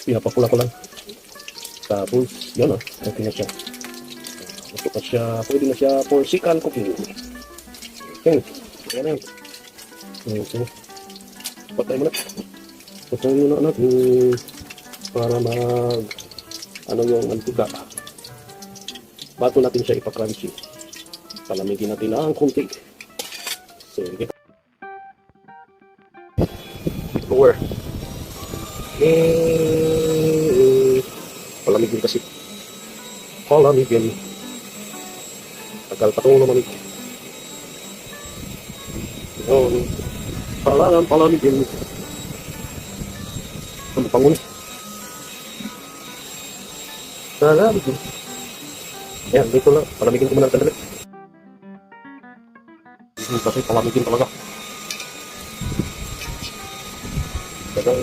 Pinapakula ko lang. Tapos, yun o. Okay na siya. Gusto pa siya. Pwede na siya for second cooking. Okay. Ayan na yun. So, patay mo na. Patay mo na natin. Para mag... Ano yung mantika. Bago natin siya ipakrunchy. Palamigin natin ang kunti. Sige. Lower. Palamigin kasi. Palamigin. Tagal pa itong lumamig. Yun. Palamigin. Ano pang ulit? Palamigin. Ayan, dito lang. Palamigin ko muna ng sandali. Kasi palamigin talaga. Tagal.